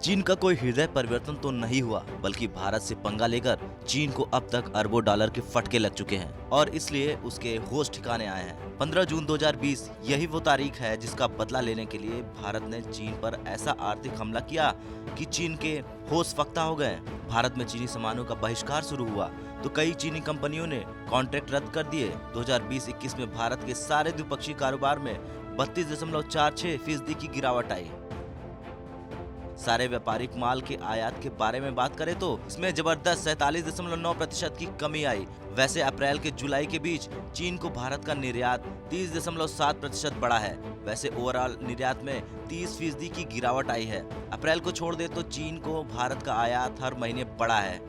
चीन का कोई हृदय परिवर्तन तो नहीं हुआ, बल्कि भारत से पंगा लेकर चीन को अब तक अरबों डॉलर के फटके लग चुके हैं और इसलिए उसके होश ठिकाने आए हैं। 15 जून 2020 यही वो तारीख है जिसका बदला लेने के लिए भारत ने चीन पर ऐसा आर्थिक हमला किया कि चीन के होश फख्ता हो गए। भारत में चीनी सामानों का बहिष्कार शुरू हुआ तो कई चीनी कंपनियों ने कॉन्ट्रैक्ट रद्द कर दिए। 2020-21 में भारत के सारे द्विपक्षीय कारोबार में 32.46% की गिरावट आई। सारे व्यापारिक माल के आयात के बारे में बात करें तो इसमें जबरदस्त 47.9% की कमी आई। वैसे अप्रैल के जुलाई के बीच चीन को भारत का निर्यात 30.7% बढ़ा है। वैसे ओवरऑल निर्यात में 30% की गिरावट आई है। अप्रैल को छोड़ दे तो चीन को भारत का आयात हर महीने बढ़ा है।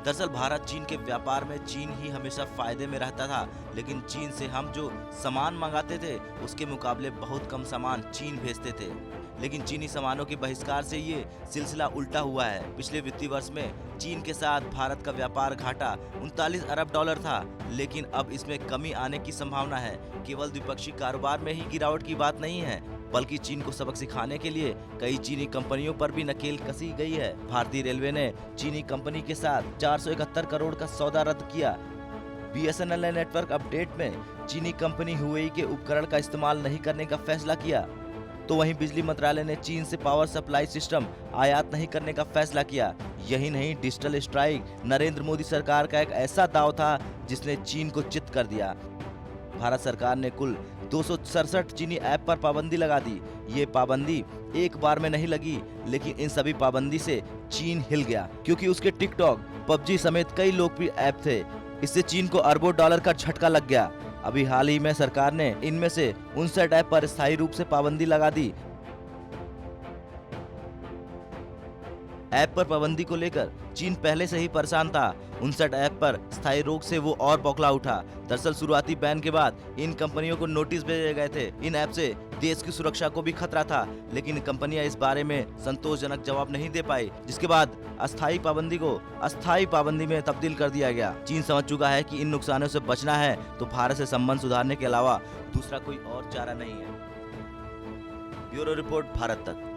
दरअसल भारत चीन के व्यापार में चीन ही हमेशा फायदे में रहता था, लेकिन चीन से हम जो सामान मंगाते थे उसके मुकाबले बहुत कम सामान चीन भेजते थे। लेकिन चीनी सामानों के बहिष्कार से ये सिलसिला उल्टा हुआ है। पिछले वित्तीय वर्ष में चीन के साथ भारत का व्यापार घाटा 39 अरब डॉलर था, लेकिन अब इसमें कमी आने की संभावना है। केवल द्विपक्षीय कारोबार में ही गिरावट की बात नहीं है, बल्कि चीन को सबक सिखाने के लिए कई चीनी कंपनियों पर भी नकेल कसी गई है। भारतीय रेलवे ने चीनी कंपनी के साथ 471 करोड़ का सौदा रद्द किया। BSNL ने नेटवर्क अपडेट में चीनी कंपनी हुवेई के उपकरण का इस्तेमाल नहीं करने का फैसला किया। तो वहीं बिजली मंत्रालय ने चीन से पावर सप्लाई सिस्टम आयात नहीं करने का फैसला किया। यही नहीं, डिजिटल स्ट्राइक नरेंद्र मोदी सरकार का एक ऐसा दांव था जिसने चीन को चित कर दिया। भारत सरकार ने कुल 267 चीनी ऐप पर पाबंदी लगा दी। ये पाबंदी एक बार में नहीं लगी, लेकिन इन सभी पाबंदी से चीन हिल गया, क्योंकि उसके टिकटॉक, PUBG समेत कई लोकप्रिय ऐप थे। इससे चीन को अरबों डॉलर का झटका लग गया। अभी हाल ही में सरकार ने इनमें से 59 ऐप पर स्थायी रूप से पाबंदी लगा दी। ऐप पर पाबंदी को लेकर चीन पहले से ही परेशान था। 59 ऐप पर स्थायी रोक से वो और बौखला उठा। दरअसल शुरुआती बैन के बाद इन कंपनियों को नोटिस भेजे गए थे। इन ऐप से देश की सुरक्षा को भी खतरा था, लेकिन कंपनियां इस बारे में संतोषजनक जवाब नहीं दे पाई, जिसके बाद अस्थायी पाबंदी को अस्थायी पाबंदी में तब्दील कर दिया गया। चीन समझ चुका है कि इन नुकसानों से बचना है तो भारत से संबंध सुधारने के अलावा दूसरा कोई और चारा नहीं है। ब्यूरो रिपोर्ट, भारत तक।